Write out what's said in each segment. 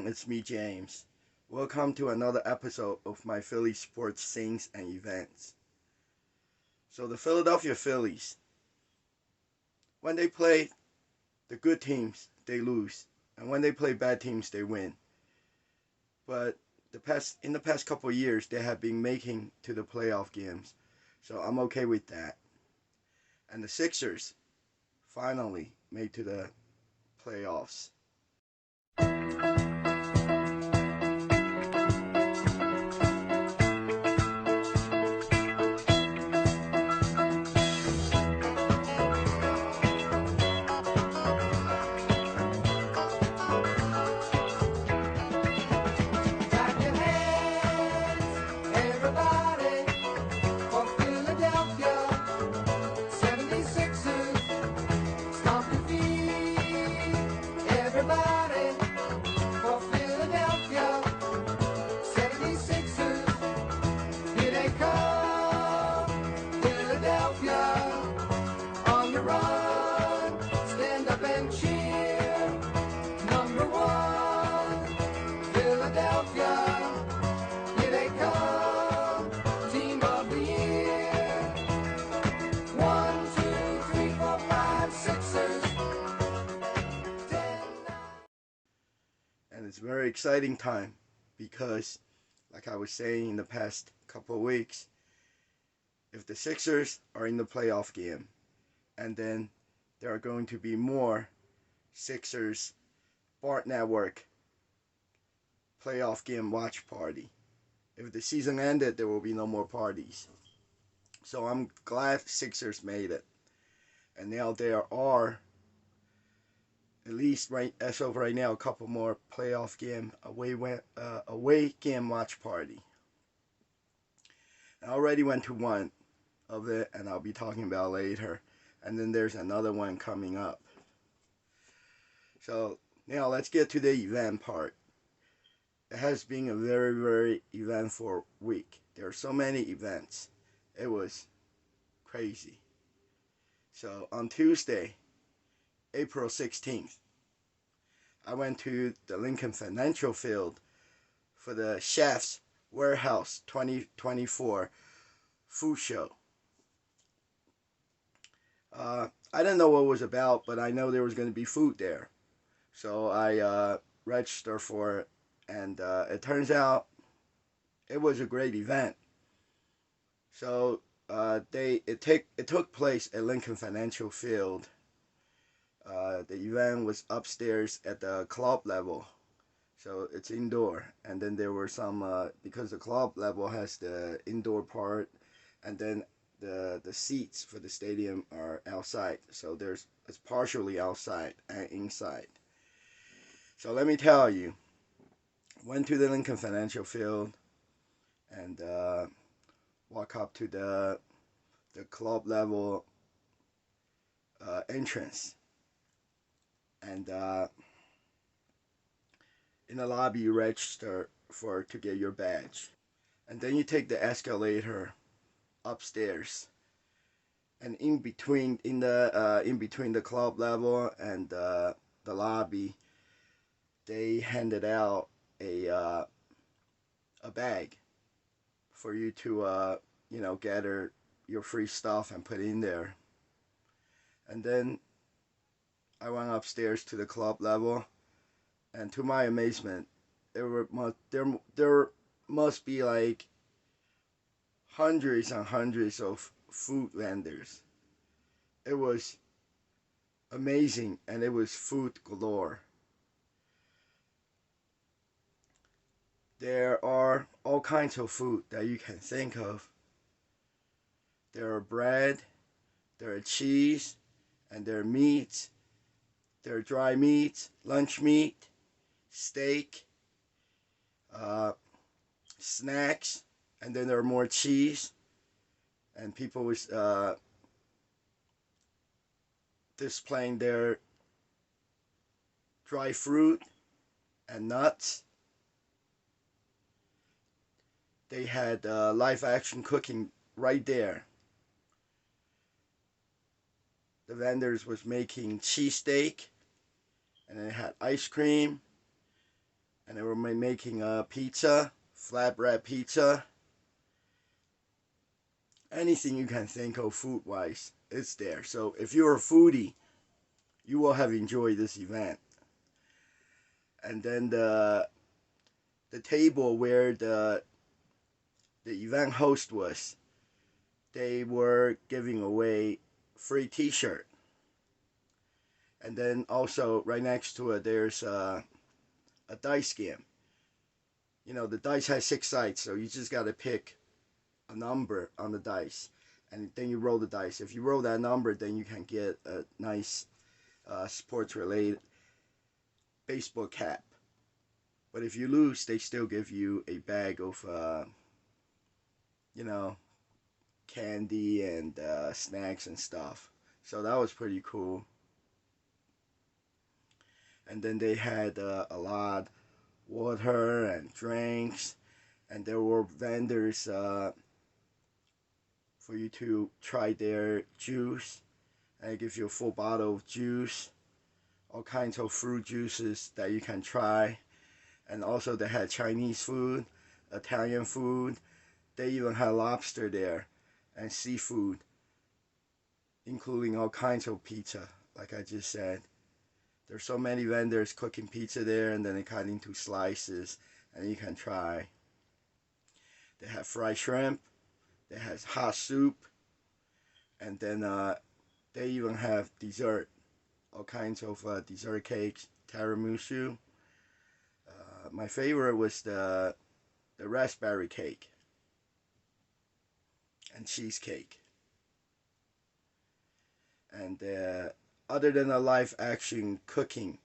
everyone, it's me, James. Welcome to another episode of my Philly sports things and events. So the Philadelphia Phillies, when they play the good teams, they lose, and when they play bad teams, they win. But in the past couple of years, they have been making to the playoff games, so I'm okay with that. And the Sixers finally made to the playoffs. And it's a very exciting time because, like I was saying in the past couple of weeks, if the Sixers are in the playoff game, and then there are going to be more Sixers Bart Network playoff game watch party. If the season ended, there will be no more parties. So I'm glad Sixers made it. And now there are, at least as of right now, a couple more playoff game away game watch party. I already went to one of it, and I'll be talking about later. And then there's another one coming up. So now let's get to the event part. It has been a very, very eventful week. There are so many events. It was crazy. So on Tuesday, April 16th, I went to the Lincoln Financial Field for the Chef's Warehouse 2024 food show. I didn't know what it was about, but I know there was going to be food there. So I registered for it, and it turns out it was a great event. So it took place at Lincoln Financial Field. The event was upstairs at the club level, so it's indoor. And then there were some because the club level has the indoor part, and then the seats for the stadium are outside. So it's partially outside and inside. So let me tell you, went to the Lincoln Financial Field and walk up to the club level entrance, and in the lobby you register to get your badge, and then you take the escalator upstairs, and in between the club level and the lobby, they handed out a bag for you to gather your free stuff and put in there. And then I went upstairs to the club level, and to my amazement, there must be like hundreds and hundreds of food vendors. It was amazing, and it was food galore. There are all kinds of food that you can think of. There are bread, there are cheese, and there are meats. There are dry meats, lunch meat, steak, snacks, and then there are more cheese. And people was displaying their dry fruit and nuts. They had live action cooking right there. The vendors was making cheesesteak, and it had ice cream, and they were making pizza, flatbread pizza, anything you can think of food-wise, it's there. So if you're a foodie, you will have enjoyed this event. And then the table where the event host was, they were giving away free T-shirt. And then also right next to it, there's a dice game. You know, the dice has 6 sides, so you just gotta pick a number on the dice, and then you roll the dice. If you roll that number, then you can get a nice sports-related baseball cap. But if you lose, they still give you a bag of, you know, candy and snacks and stuff. So that was pretty cool. And then they had a lot water and drinks, and there were vendors for you to try their juice, and they give you a full bottle of juice, all kinds of fruit juices that you can try. And also they had Chinese food, Italian food. They even had lobster there and seafood, including all kinds of pizza, like I just said. There's so many vendors cooking pizza there, and then they cut into slices and you can try. They have fried shrimp, they have hot soup, and then they even have dessert, all kinds of dessert cakes, tiramisu. My favorite was the raspberry cake and cheesecake. And other than the live action cooking,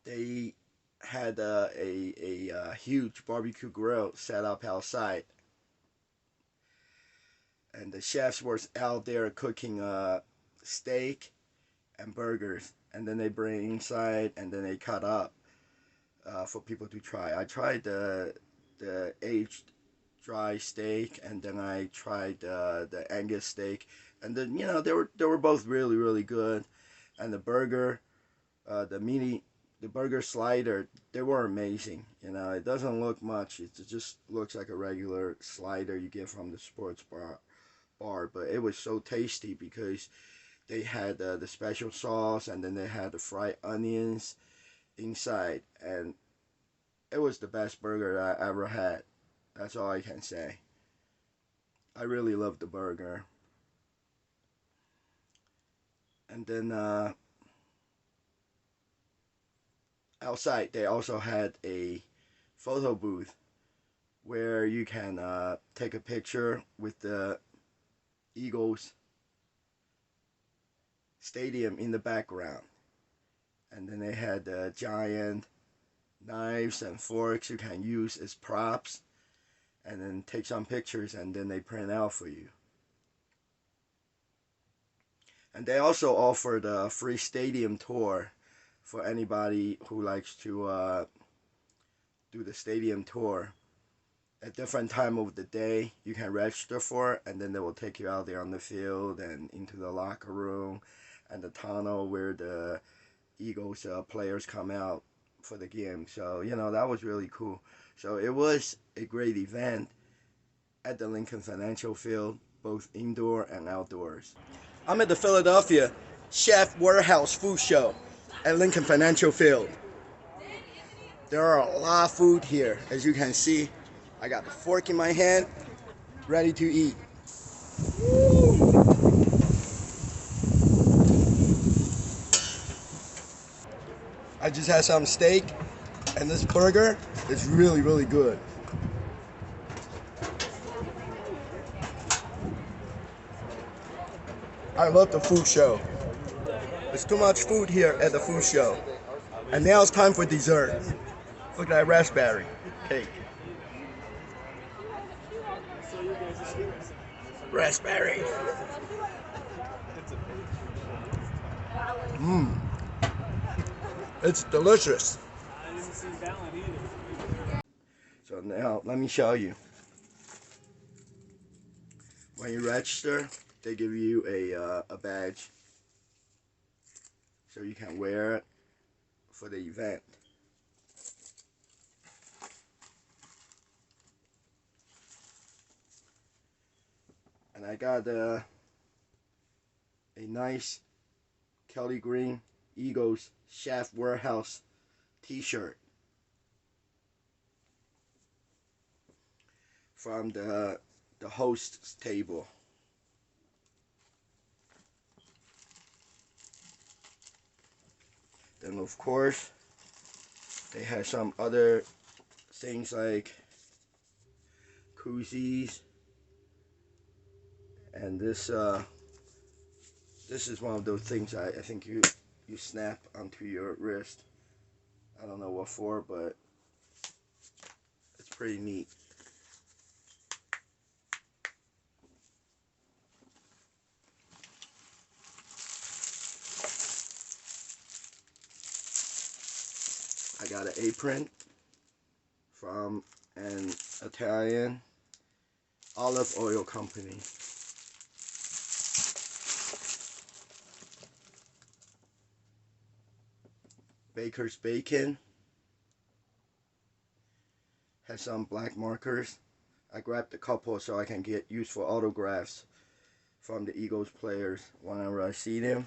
they had a huge barbecue grill set up outside, and the chefs were out there cooking steak and burgers, and then they bring inside and then they cut up for people to try. I tried the aged dry steak, and then I tried the Angus steak, and then they were both really good. And the burger, the burger slider, they were amazing. It doesn't look much. It just looks like a regular slider you get from the sports bar, but it was so tasty because they had the special sauce, and then they had the fried onions inside, and it was the best burger I ever had. That's all I can say. I really loved the burger. And then outside, they also had a photo booth where you can take a picture with the Eagles stadium in the background. And then they had giant knives and forks you can use as props, and then take some pictures, and then they print out for you. And they also offered a free stadium tour for anybody who likes to do the stadium tour. At different time of the day, you can register for it, and then they will take you out there on the field and into the locker room and the tunnel where the Eagles players come out for the game. So, that was really cool. So it was a great event at the Lincoln Financial Field, both indoor and outdoors. I'm at the Philadelphia Chef Warehouse Food Show at Lincoln Financial Field. There are a lot of food here. As you can see, I got the fork in my hand, ready to eat. I just had some steak, and this burger is really good. I love the food show. There's too much food here at the food show. And now it's time for dessert. Look at that raspberry cake. Raspberry. It's delicious. So now let me show you. When you register, they give you a badge so you can wear it for the event. And I got a nice Kelly Green Eagles Shaft Warehouse t-shirt from the host's table. Then of course they had some other things like koozies, and this is one of those things I think you snap onto your wrist. I don't know what for, but it's pretty neat. I got an apron from an Italian olive oil company. Baker's Bacon has some black markers. I grabbed a couple so I can get useful autographs from the Eagles players whenever I see them.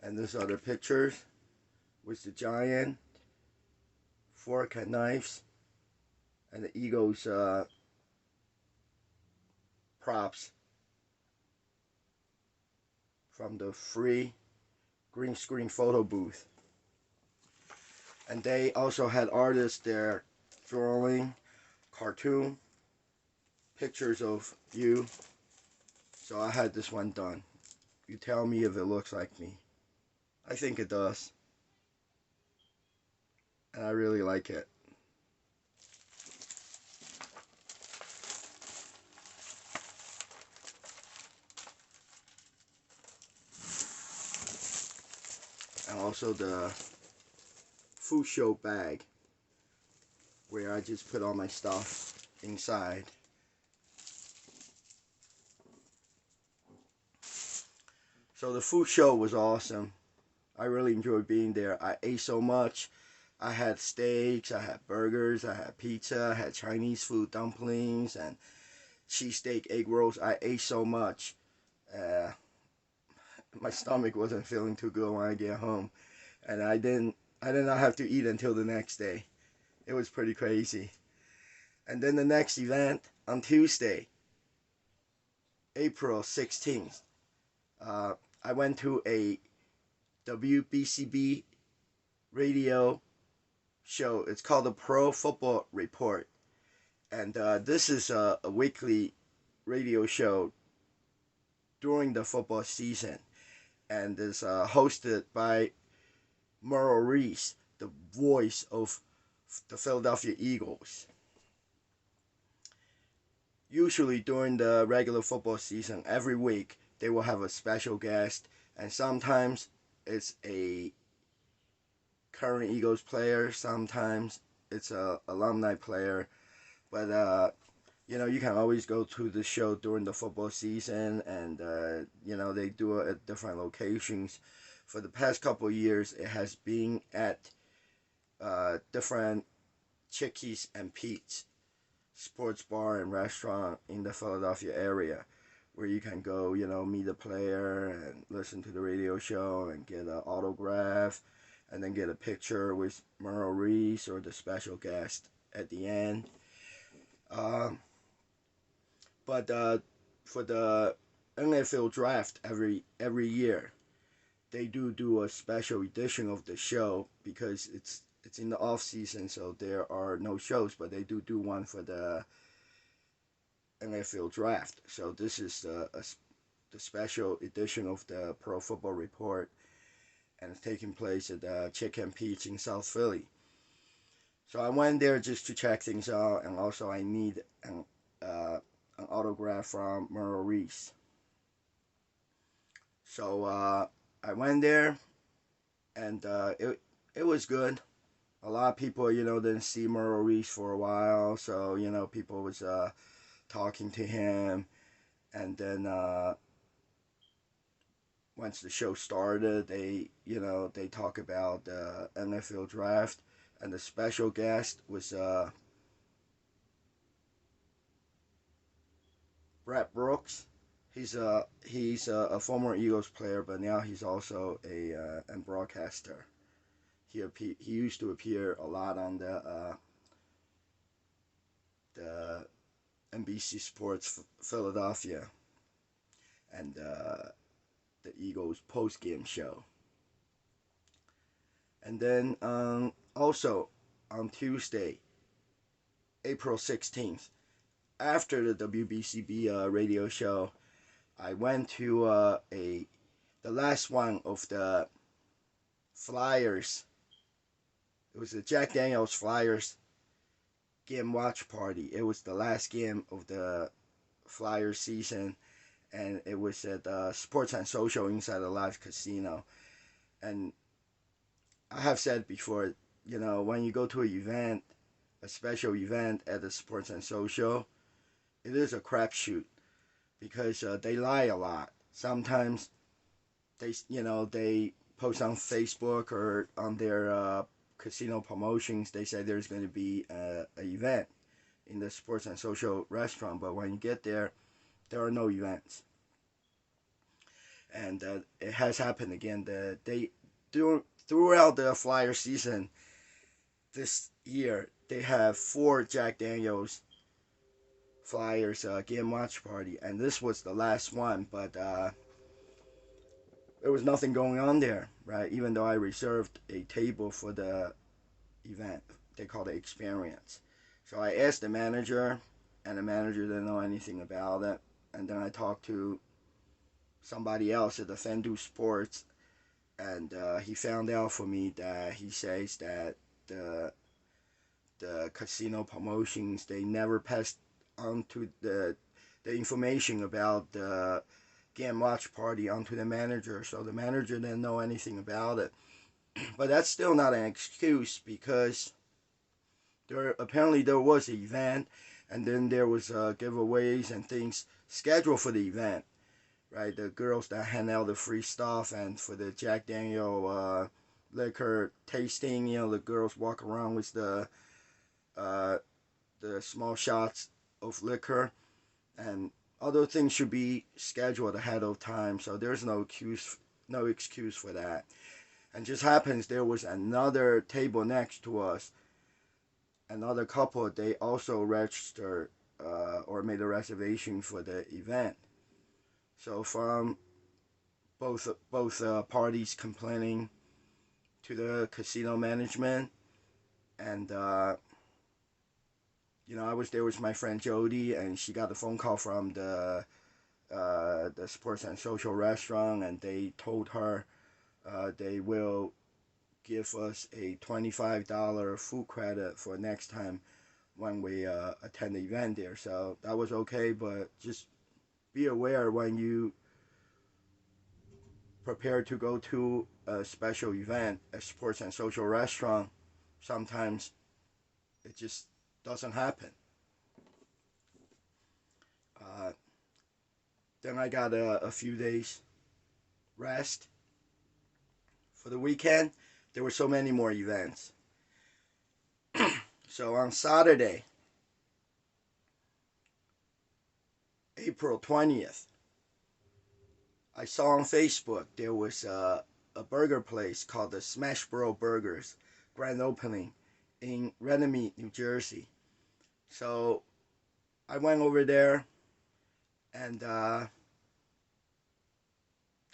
And this other pictures with the giant fork and knives and the Eagles props from the free green screen photo booth. And they also had artists there drawing cartoon pictures of you. So I had this one done. You tell me if it looks like me. I think it does. And I really like it. And also the food show bag where I just put all my stuff inside. So the food show was awesome. I really enjoyed being there. I ate so much. I had steaks, I had burgers, I had pizza, I had Chinese food, dumplings, and cheesesteak egg rolls. I ate so much. My stomach wasn't feeling too good when I get home, and I did not have to eat until the next day. It was pretty crazy. And then the next event on Tuesday, April 16th, I went to a WBCB radio show. It's called the Pro Football Report, and this is a weekly radio show during the football season, and is hosted by Merle Reese, the voice of the Philadelphia Eagles. Usually during the regular football season, every week they will have a special guest, and sometimes it's a current Eagles player, sometimes it's a alumni player, but you can always go to the show during the football season, and they do it at different locations. For the past couple of years, it has been at different Chickies and Pete's sports bar and restaurant in the Philadelphia area, where you can go, meet a player and listen to the radio show and get an autograph, and then get a picture with Merle Reese or the special guest at the end. But for the NFL draft every year, they do a special edition of the show because it's in the off season, so there are no shows. But they do one for the NFL draft. So this is the special edition of the Pro Football Report, and it's taking place at Chicken Pete's in South Philly. So I went there just to check things out, and also I need an autograph from Merle Reese. So I went there, and it was good. A lot of people, didn't see Merle Reese for a while, so people was talking to him, and then once the show started, they talk about the NFL draft. and the special guest was Brett Brooks. He's a former Eagles player, but now he's also a broadcaster. He used to appear a lot on the NBC Sports Philadelphia and the Eagles post game show. And then also on Tuesday, April 16th, after the WBCB radio show, I went to the last one of the Flyers. It was the Jack Daniels Flyers game watch party. It was the last game of the Flyers season, and it was at Sports and Social inside the Live Casino. And I have said before, when you go to an event, a special event at the Sports and Social, it is a crapshoot because they lie a lot. Sometimes they post on Facebook or on their casino promotions. They say there's going to be an event in the Sports and Social restaurant, but when you get there, there are no events. And it has happened again. Throughout the Flyer season this year, they have 4 Jack Daniels Flyers game watch party, and this was the last one, but there was nothing going on there, right? Even though I reserved a table for the event, they call it experience. So I asked the manager, and the manager didn't know anything about it. And then I talked to somebody else at the Fendu Sports, and he found out for me that he says that the casino promotions, they never passed on to the information about the game watch party onto the manager, so the manager didn't know anything about it. But that's still not an excuse, because there was an event, and then there was giveaways and things scheduled for the event, right? The girls that hand out the free stuff, and for the Jack Daniel liquor tasting, the girls walk around with uh, the small shots of liquor, and other things should be scheduled ahead of time. So there's no excuse for that. And just happens there was another table next to us, another couple. They also registered or made a reservation for the event. So from both parties complaining to the casino management, and I was there with my friend Jody, and she got a phone call from the Sports and Social restaurant, and they told her they will give us a $25 food credit for next time when we attend the event there. So that was okay, but just be aware when you prepare to go to a special event, a Sports and Social restaurant, sometimes it just doesn't happen. Uh, then I got a few days rest for the weekend. There were so many more events. So on Saturday, April 20th, I saw on Facebook there was a burger place called the Smash Bro Burgers grand opening in Renemy, New Jersey. So I went over there, and the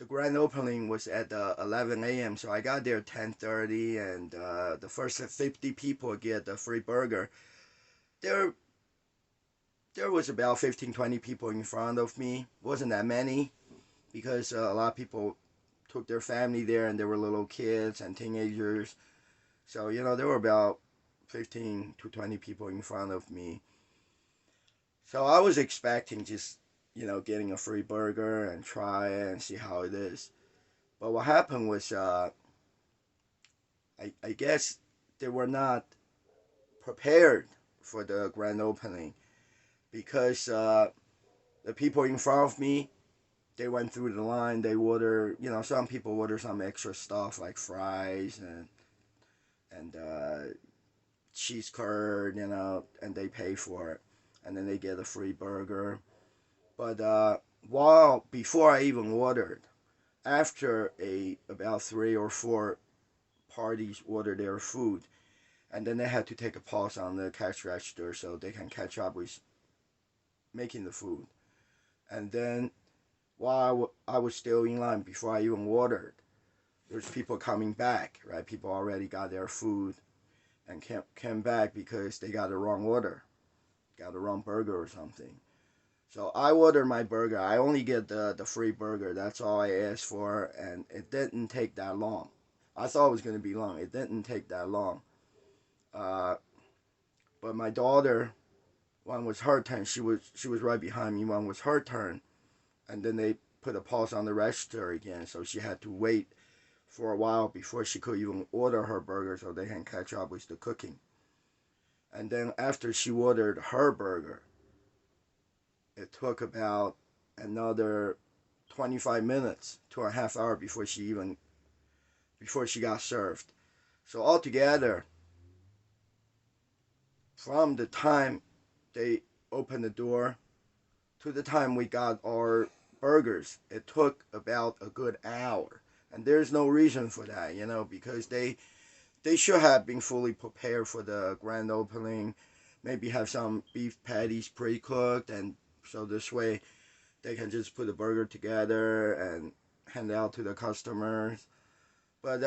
grand opening was at 11 a.m. So I got there at 10:30, and the first 50 people get a free burger. There, there was about 15, 20 people in front of me. Wasn't that many, because a lot of people took their family there, and there were little kids and teenagers. So there were about 15 to 20 people in front of me. So I was expecting just getting a free burger and try it and see how it is. But what happened was, I guess they were not prepared for the grand opening, because the people in front of me, they went through the line. They order, some people order some extra stuff like fries and cheese curd, and they pay for it, and then they get a free burger. But while before I even ordered, after about 3 or 4 parties order their food, and then they had to take a pause on the cash register so they can catch up with making the food. And then while I was still in line before I even ordered, there's people coming back, right? People already got their food and came back because they got the wrong order, got the wrong burger or something. So I ordered my burger. I only get the free burger. That's all I asked for, and it didn't take that long. I thought it was going to be long. It didn't take that long. Uh, but my daughter, one was her turn. She was right behind me. One was her turn, and then they put a pause on the register again, so she had to wait for a while before she could even order her burger, so they can catch up with the cooking. And then after she ordered her burger, it took about another 25 minutes to a half hour before she got served. So altogether, from the time they opened the door to the time we got our burgers, it took about a good hour. And there's no reason for that, because they should have been fully prepared for the grand opening. Maybe have some beef patties pre-cooked, and so this way they can just put the burger together and hand it out to the customers. But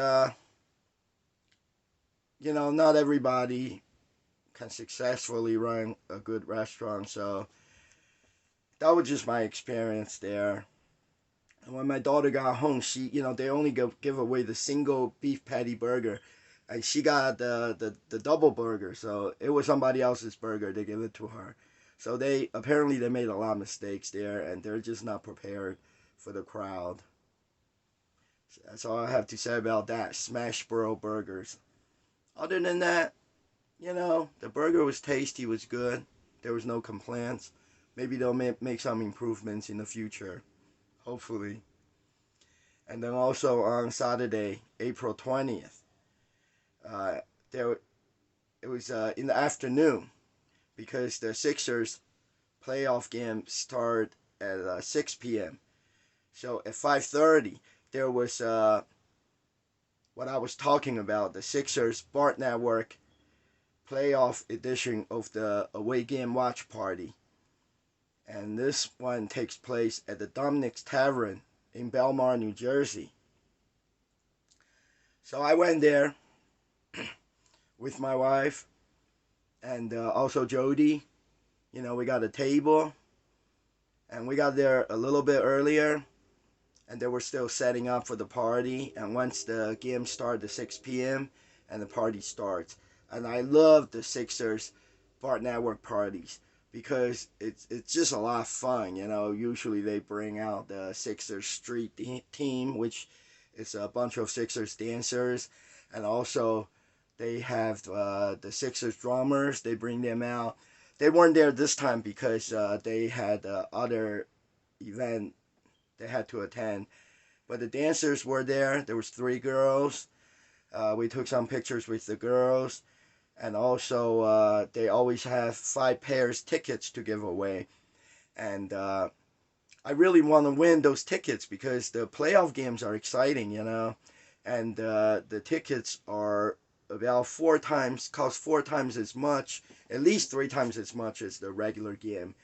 not everybody can successfully run a good restaurant, so that was just my experience there. And when my daughter got home, they only give away the single beef patty burger, and she got the double burger. So it was somebody else's burger. They gave it to her. So they made a lot of mistakes there, and they're just not prepared for the crowd. So that's all I have to say about that. Smash Bro Burgers. Other than that, the burger was tasty, was good. There was no complaints. Maybe they'll make some improvements in the future, hopefully. And then also on Saturday, April 20th, uh, there it was in the afternoon because the Sixers playoff game start at 6 p.m. So at 5:30, there was what I was talking about, the Sixers Bart Network playoff edition of the away game watch party. And this one takes place at the Dominic's Tavern in Belmar, New Jersey. So I went there with my wife and also Jody. We got a table, and we got there a little bit earlier, and they were still setting up for the party. And once the game started at 6 p.m., and the party starts. And I love the Sixers Bart Network parties because it's just a lot of fun. Usually they bring out the Sixers Street team, which is a bunch of Sixers dancers, and also they have the Sixers drummers. They bring them out. They weren't there this time because they had other event they had to attend. But the dancers were there. There was 3 girls. We took some pictures with the girls. And also, they always have 5 pairs tickets to give away. And I really want to win those tickets because the playoff games are exciting, And the tickets are about 4 times, cost 4 times as much, at least 3 times as much as the regular game.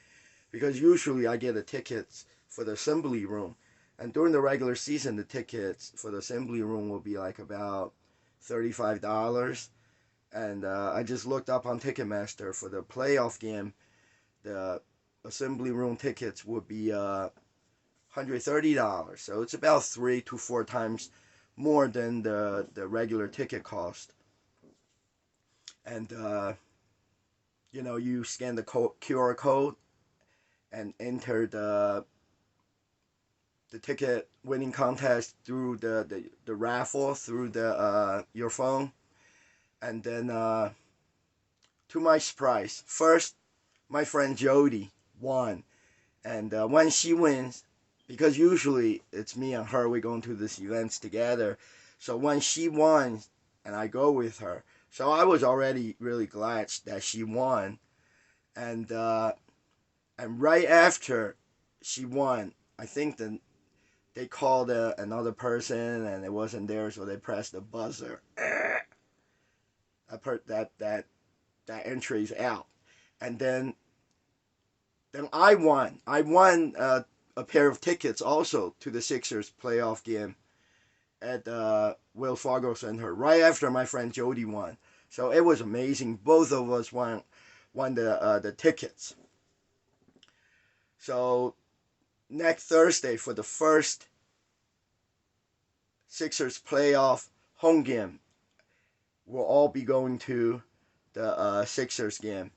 Because usually I get the tickets for the assembly room. And during the regular season, the tickets for the assembly room will be like about $35. And I just looked up on Ticketmaster for the playoff game. The assembly room tickets would be $130. So it's about 3 to 4 times more than the regular ticket cost. And you scan the QR code and enter the ticket winning contest through the raffle through your phone. And then to my surprise, first my friend Jody won. And when she wins, because usually it's me and her, we go into these events together. So when she won and I go with her, So I was already really glad that she won, and right after she won, I think they called another person and it wasn't there, so they pressed the buzzer. That entry's out, and then I won. I won a pair of tickets also to the Sixers playoff game at Wells Fargo Center right after my friend Jody won. So it was amazing. Both of us won the tickets. So next Thursday for the first Sixers playoff home game, we'll all be going to the Sixers game.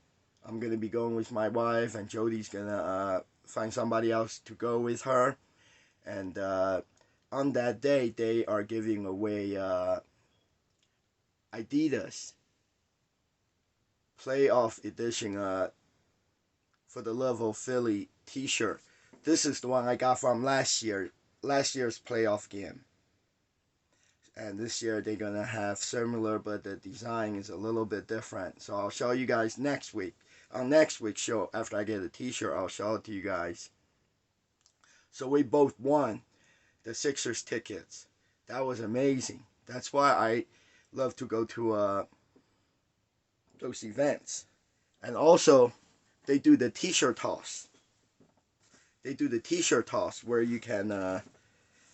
I'm gonna be going with my wife, and Jody's gonna find somebody else to go with her. And on that day, they are giving away Adidas playoff edition for the Love of Philly T-shirt. This is the one I got from last year's playoff game. And this year they're gonna have similar, but the design is a little bit different. So I'll show you guys next week. On next week's show, after I get a T-shirt, I'll show it to you guys. So we both won the Sixers tickets. That was amazing. That's why I love to go to those events. And also, they do the T-shirt toss. They do the T-shirt toss where you can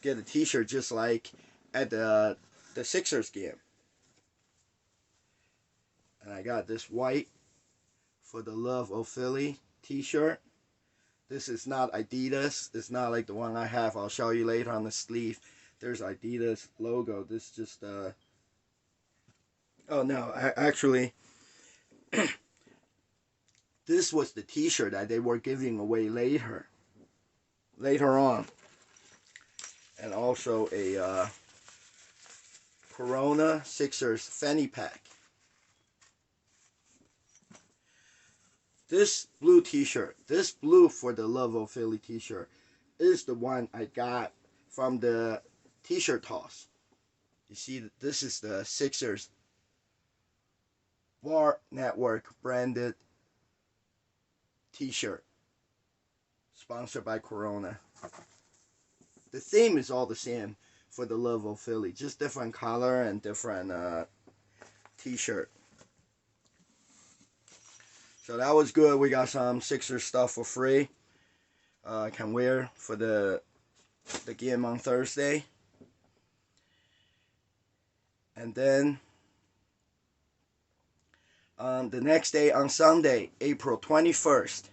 get a T-shirt just like at the Sixers game. And I got this white for the Love of Philly T-shirt. This is not Adidas. It's not like the one I have. I'll show you later on the sleeve. There's Adidas logo. This just oh no, actually this was the T-shirt that they were giving away later on. And also a Corona Sixers fanny pack. This blue T-shirt, this blue for the Love of Philly T-shirt, is the one I got from the T-shirt toss. You see, this is the Sixers Bar Network branded T-shirt, sponsored by Corona. The theme is all the same for the Love of Philly, just different color and different T-shirt. So that was good. We got some Sixers stuff for free. I can wear for the game on Thursday. And then the next day on Sunday, April 21st,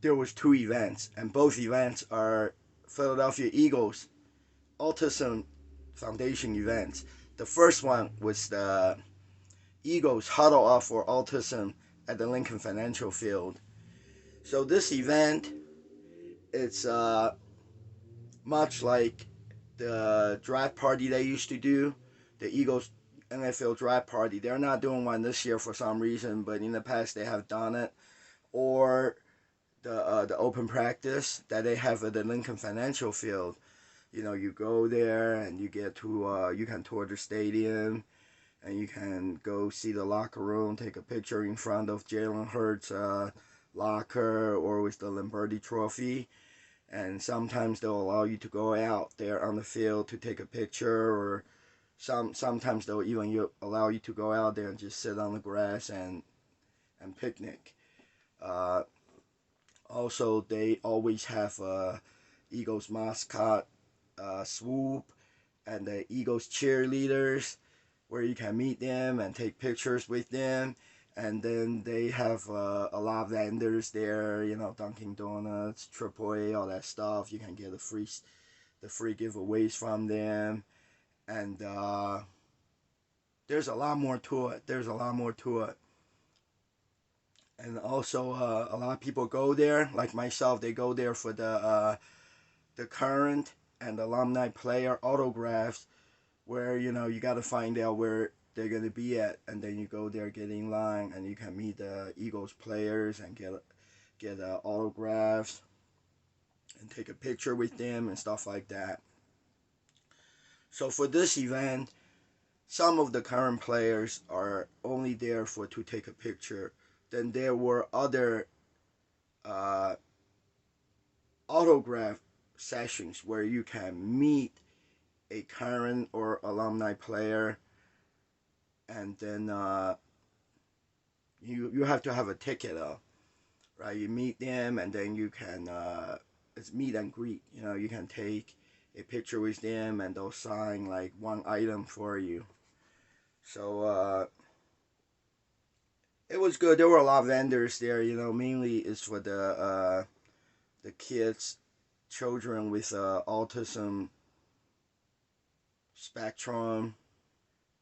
there was 2 events, and both events are Philadelphia Eagles Autism Foundation events. The first one was the Eagles Huddle Up for Autism at the Lincoln Financial Field. So this event, it's much like the draft party they used to do, the Eagles NFL draft party. They're not doing one this year for some reason, but in the past they have done it. Or the open practice that they have at the Lincoln Financial Field. You know, you go there and you get to you can tour the stadium, and you can go see the locker room, take a picture in front of Jalen Hurts' locker or with the Lombardi Trophy. And sometimes they'll allow you to go out there on the field to take a picture, or sometimes they'll even allow you to go out there and just sit on the grass and picnic. Also, they always have Eagles mascot swoop and the Eagles cheerleaders where you can meet them and take pictures with them. And then they have a lot of vendors there, you know, Dunkin' Donuts, AAA, all that stuff. You can get the free giveaways from them. And there's a lot more to it. And also, a lot of people go there, like myself. They go there for the current and alumni player autographs, where you know you got to find out where they're gonna be at, and then you go there, get in line, and you can meet the Eagles players and get autographs and take a picture with them and stuff like that. So for this event, some of the current players are only there for to take a picture. Then there were other uh, autograph sessions where you can meet a current or alumni player, and then you have to have a ticket up, right? You meet them, and then you can it's meet and greet. You know, you can take a picture with them, and they'll sign like one item for you. So it was good. There were a lot of vendors there. You know, mainly it's for the kids, children with autism spectrum.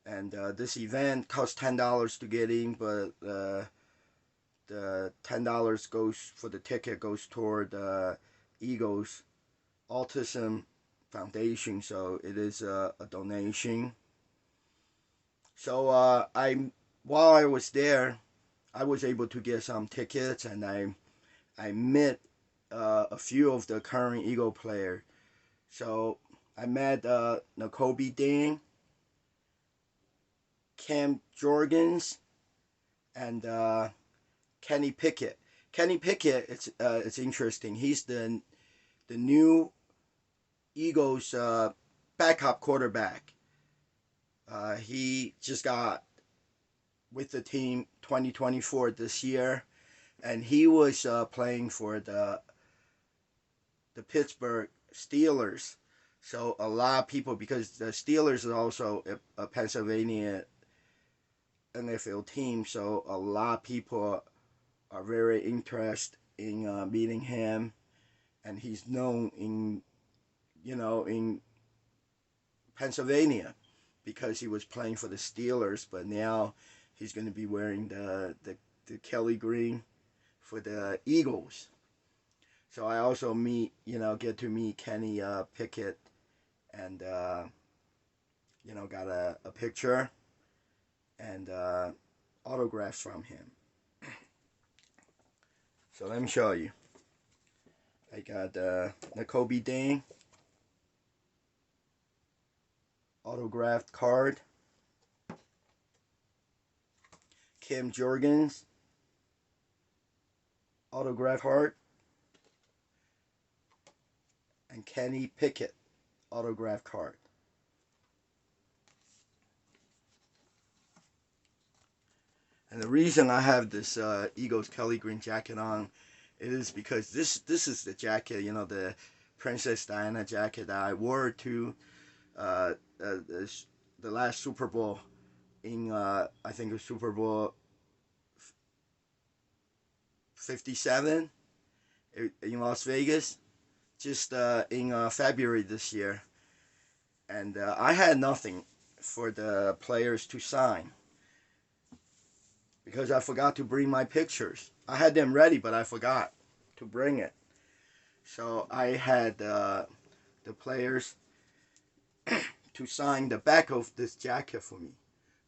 And this event cost $10 to get in, but the $10 goes for the ticket goes toward Eagles Autism Foundation, so it is a donation. So while I was there, I was able to get some tickets, and I met a few of the current Eagle players. So I met Nakobe Dean, Cam Jorgens, and Kenny Pickett. Kenny Pickett, it's interesting. He's the new Eagles backup quarterback. He just got with the team 2024 this year, and he was playing for the Pittsburgh Steelers. So a lot of people, because the Steelers is also a Pennsylvania NFL team, so a lot of people are very interested in meeting him, and he's known in Pennsylvania because he was playing for the Steelers, but now he's going to be wearing the Kelly green for the Eagles. So I also get to meet Kenny Pickett, and got a picture and autographs from him. So let me show you. I got Nakobe Dean autographed card, Kim Jorgens autographed card, and Kenny Pickett autographed card. And the reason I have this Eagles Kelly green jacket on, it is because this is the jacket, the Princess Diana jacket that I wore to the last Super Bowl in I think it was Super Bowl 57 in Las Vegas, just in February this year. And I had nothing for the players to sign because I forgot to bring my pictures. I had them ready, but I forgot to bring it. So I had the players to sign the back of this jacket for me.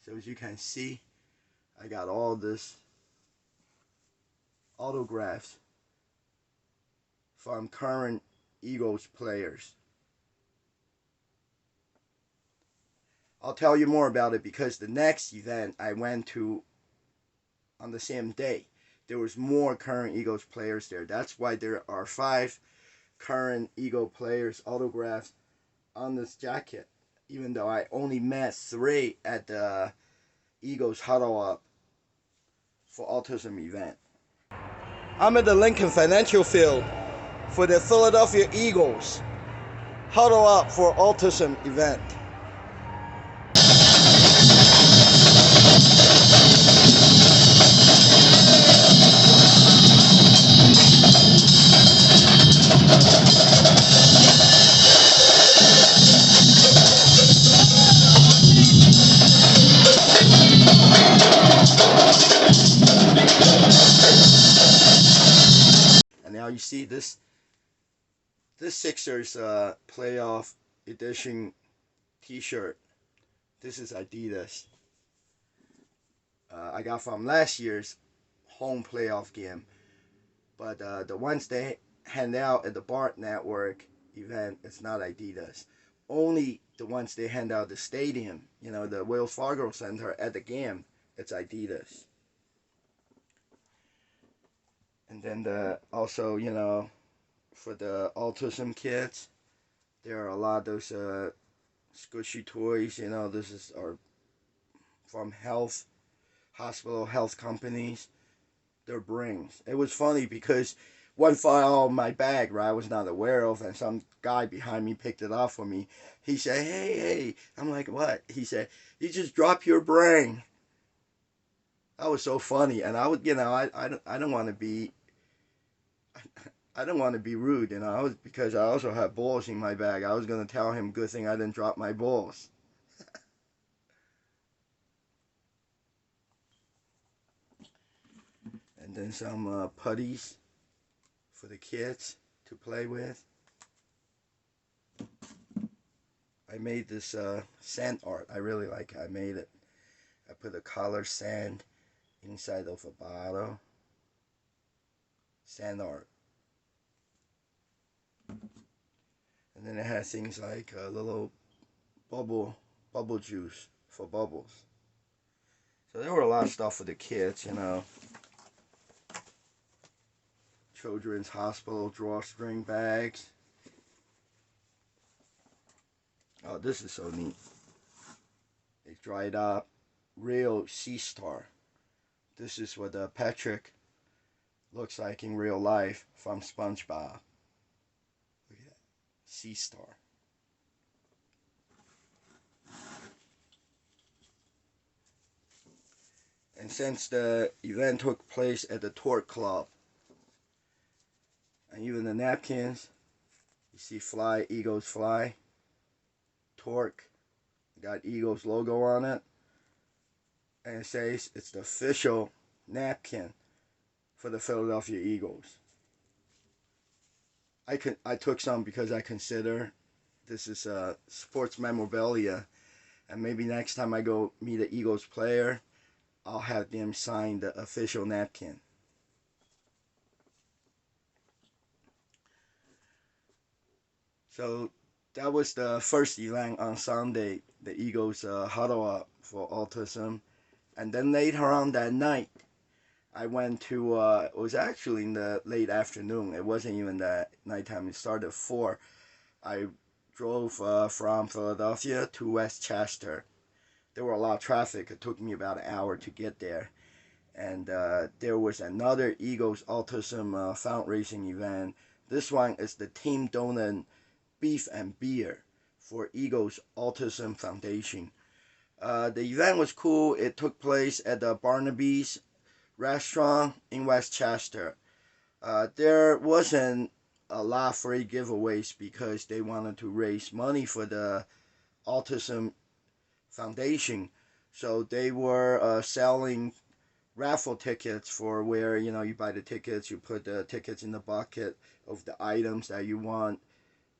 So as you can see, I got all this autographs from current Eagles players. I'll tell you more about it because the next event I went to on the same day, there was more current Eagles players there. That's why there are 5 current Eagle players autographs on this jacket, even though I only met 3 at the Eagles Huddle Up for Autism event. I'm at the Lincoln Financial Field for the Philadelphia Eagles Huddle Up for Autism event. And now you see this Sixers playoff edition t-shirt. This is Adidas. I got from last year's home playoff game. But the ones they hand out at the Bart Network event, it's not Adidas. only the ones they hand out at the stadium, the Wells Fargo Center at the game, it's Adidas. And then also, for the autism kids, there are a lot of those squishy toys. This is are from hospital health companies. Their brains. It was funny because one fell out of my bag, right? I was not aware of, and some guy behind me picked it up for me. He said, "Hey, hey." I'm like, "What?" He said, "You just dropped your brain." That was so funny, and I would, I don't want to be, I don't want to be rude, I was because I also had balls in my bag. I was gonna tell him, good thing I didn't drop my balls. And then some putties for the kids to play with. I made this sand art. I really like it. I made it. I put a color sand inside of a bottle. Sand art. And then it has things like a little bubble juice for bubbles. So there were a lot of stuff for the kids. Children's hospital drawstring bags. Oh, this is so neat. They dried up real sea star. This is what Patrick looks like in real life from SpongeBob. Look at that. Sea star. And since the event took place at the Torque Club, and even the napkins, you see fly, Eagles fly, Torque, got Eagles logo on it, and it says it's the official napkin for the Philadelphia Eagles. I took some because I consider this is sports memorabilia, and maybe next time I go meet an Eagles player, I'll have them sign the official napkin. So that was the first event on Sunday. The Eagles huddle up for autism, and then later on that night, I went to. It was actually in the late afternoon. It wasn't even that nighttime. It started at 4. I drove from Philadelphia to Westchester. There were a lot of traffic. It took me about an hour to get there. And there was another Eagles Autism fundraising event. This one is the Team Donut Beef and Beer for Eagles Autism Foundation. The event was cool. It took place at the Barnaby's restaurant in Westchester. There wasn't a lot of free giveaways because they wanted to raise money for the Autism Foundation. So they were selling raffle tickets for where you buy the tickets, you put the tickets in the bucket of the items that you want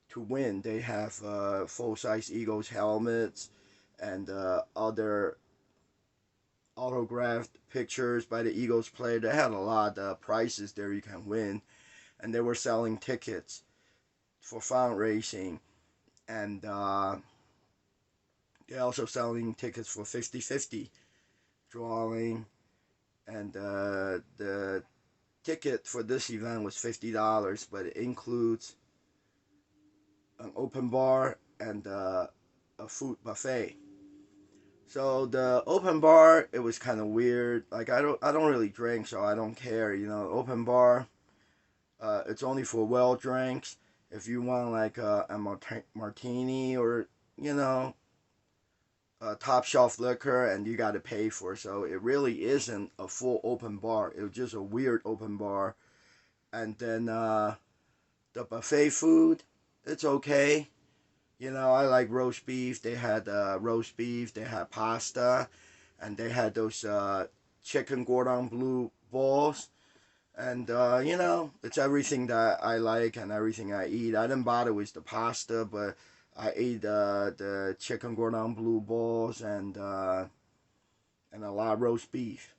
to win. They have full-size Eagles helmets and other autographed pictures by the Eagles player. They had a lot of prizes there you can win, and they were selling tickets for fundraising, and they're also selling tickets for 50-50 drawing, and the ticket for this event was $50, but it includes an open bar and a food buffet. So the open bar, it was kind of weird. Like I don't really drink, so I don't care. Open bar, it's only for well drinks. If you want like a martini or you know a top shelf liquor, and you got to pay for it. So it really isn't a full open bar. It was just a weird open bar. And then the buffet food, it's okay. I like roast beef. They had roast beef. They had pasta, and they had those chicken cordon bleu balls. And it's everything that I like and everything I eat. I didn't bother with the pasta, but I ate the chicken cordon bleu balls and a lot of roast beef.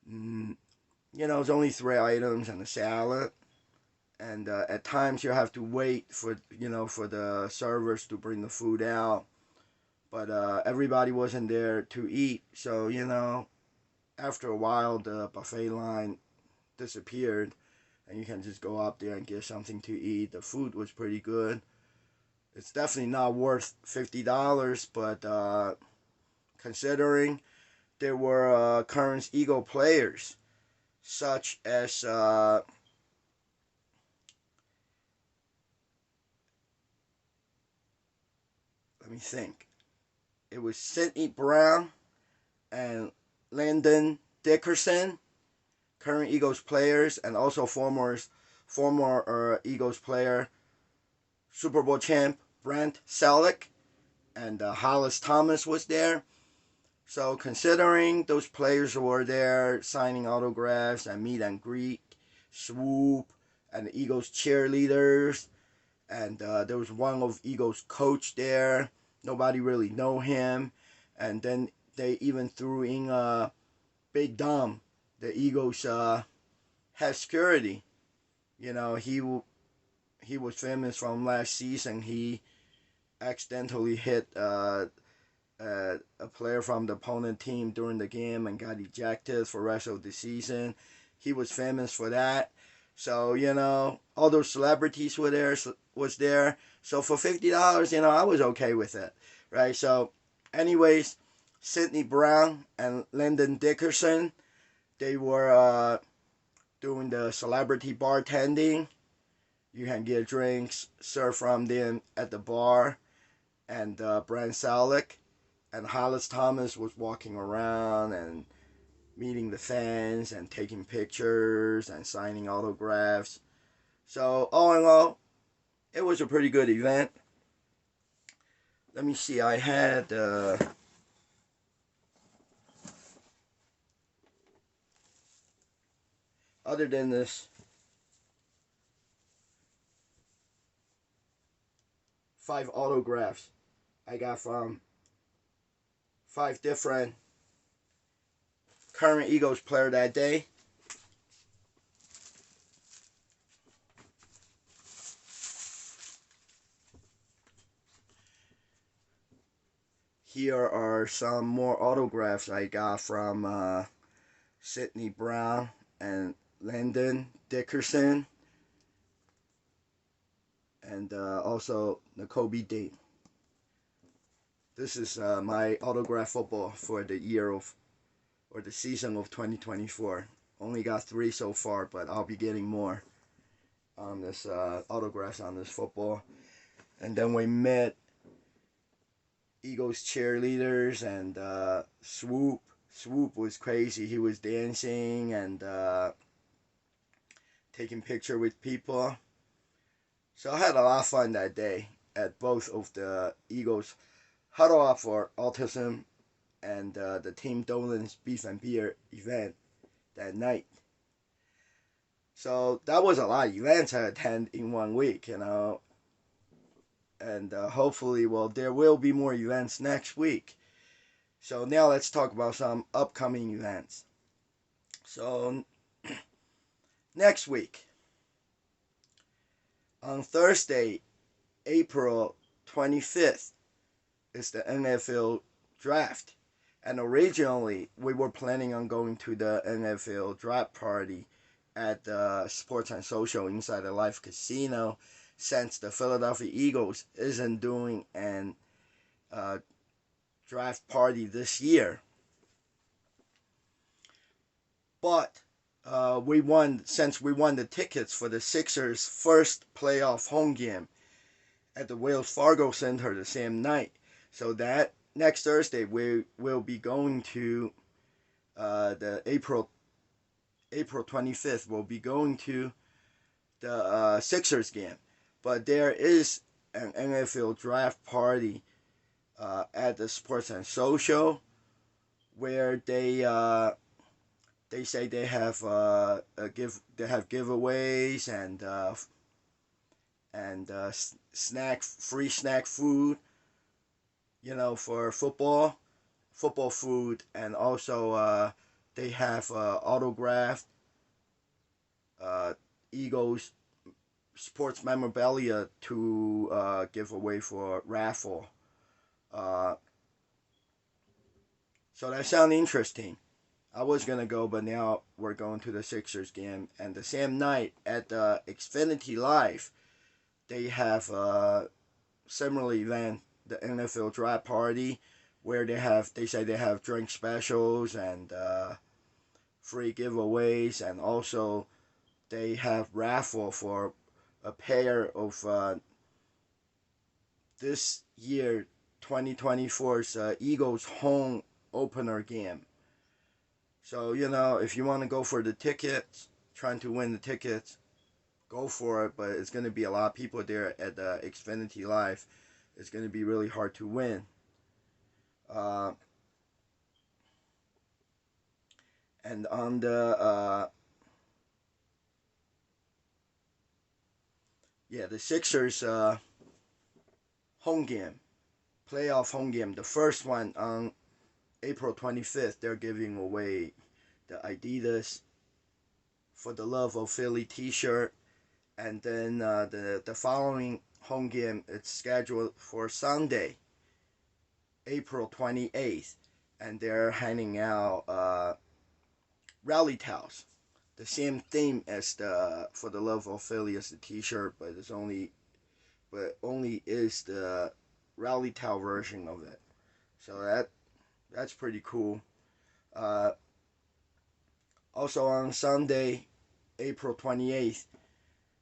Mm, it's only 3 items and a salad. and at times you have to wait for for the servers to bring the food out. But everybody wasn't there to eat, so after a while the buffet line disappeared, and you can just go up there and get something to eat. The food was pretty good. It's definitely not worth $50, but considering there were current Eagle players such as let me think. It was Sidney Brown and Landon Dickerson, current Eagles players, and also former Eagles player, Super Bowl champ Brent Selleck, and Hollis Thomas was there. So considering those players were there signing autographs and meet and greet, swoop, and the Eagles cheerleaders, and there was one of Eagles coach there. Nobody really know him, and then they even threw in Big Dom, the Eagles head security. He was famous from last season. He accidentally hit a player from the opponent team during the game and got ejected for the rest of the season. He was famous for that. So all those celebrities was there. So for $50, I was okay with it, right? So, anyways, Sidney Brown and Lyndon Dickerson, they were doing the celebrity bartending. You can get drinks served from them at the bar, and Brand Salek and Hollis Thomas was walking around and meeting the fans and taking pictures and signing autographs. So all in all, it was a pretty good event. Let me see. I had other than this 5 autographs I got from 5 different current Eagles player that day. Here are some more autographs I got from Sidney Brown and Landon Dickerson, and also N'Kobe Dean. This is my autograph football for the year of, or the season of 2024. Only got 3 so far, but I'll be getting more on this autographs on this football. And then we met Eagles cheerleaders and Swoop. Swoop was crazy. He was dancing and taking picture with people. So I had a lot of fun that day at both of the Eagles Huddle Up for Autism and the Team Dolan's Beef and Beer event that night. So that was a lot of events I attend in one week, and hopefully, well, there will be more events next week. So now let's talk about some upcoming events. So next week, on Thursday, April 25th, is the NFL draft. And originally, we were planning on going to the NFL draft party at the Sports and Social inside the Life Casino, since the Philadelphia Eagles isn't doing an draft party this year. But since we won the tickets for the Sixers' first playoff home game at the Wells Fargo Center the same night. So that next Thursday we will be going to the April 25th. We'll be going to the Sixers game, but there is an NFL draft party at the Sports and Social where they say they have giveaways and free snack food, for football food, and also they have autographed Eagles sports memorabilia to give away for raffle. Uh, so that sounds interesting. I was gonna go, but now we're going to the Sixers game. And the same night at the Xfinity Live, they have a similar event, the NFL Draft Party, where they say they have drink specials and free giveaways, and also they have raffle for a pair of this year 2024's Eagles home opener game. So, if you want to go for the tickets, trying to win the tickets, go for it. But it's going to be a lot of people there at the Xfinity Live. It's going to be really hard to win. And on the the Sixers home game, playoff home game, the first one on April 25th, they're giving away the Adidas For the Love of Philly t-shirt. And then the following home game, it's scheduled for Sunday, April 28th. And they're handing out rally towels. The same theme as the For the Love of Philly as the t-shirt, but only is the rally towel version of it. So that's pretty cool. Also on Sunday, April 28th,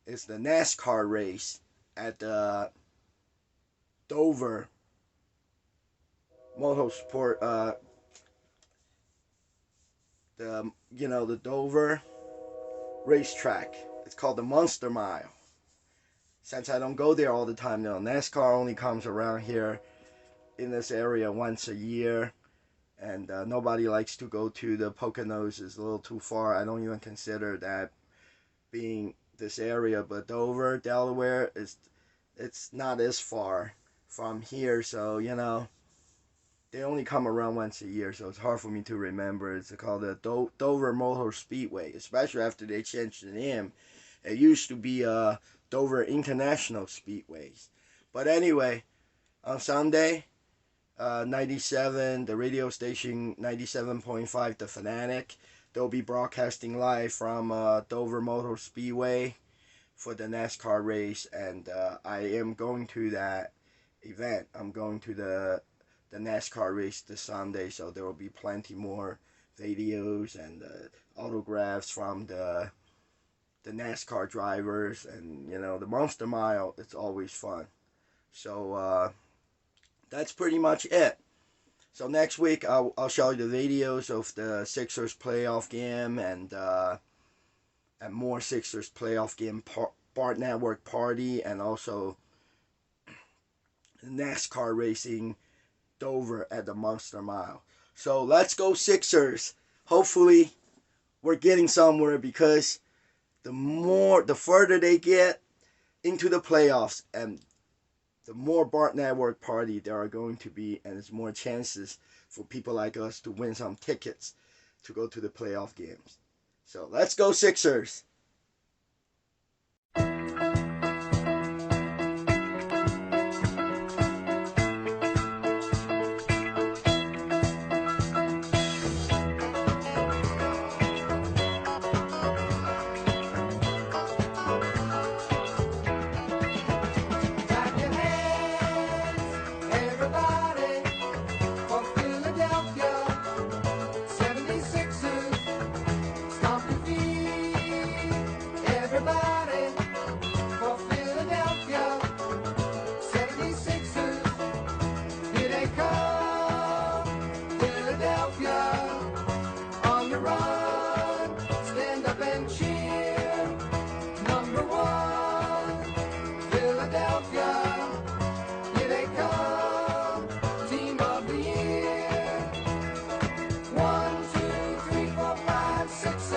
is the NASCAR race at the Dover Motorsport. The Dover racetrack. It's called the Monster Mile. Since I don't go there all the time, NASCAR only comes around here in this area once a year. And nobody likes to go to the Poconos. It's a little too far. I don't even consider that being this area. But Dover, Delaware, it's not as far from here. So, they only come around once a year. So it's hard for me to remember. It's called the Dover Motor Speedway, especially after they changed the name. It used to be Dover International Speedways. But anyway, on Sunday, 97, the radio station 97.5, The Fanatic. They'll be broadcasting live from Dover Motor Speedway for the NASCAR race, and I am going to that event. I'm going to the NASCAR race this Sunday, so there will be plenty more videos and autographs from the NASCAR drivers, and the Monster Mile. It's always fun. So that's pretty much it. So next week I'll show you the videos of the Sixers playoff game and more Sixers playoff game Bart Network party, and also NASCAR racing Dover at the Monster Mile. So let's go Sixers. Hopefully we're getting somewhere, because the further they get into the playoffs, and the more Bart Network party there are going to be, and there's more chances for people like us to win some tickets to go to the playoff games. So let's go Sixers. One, two, three, four, five, six, seven.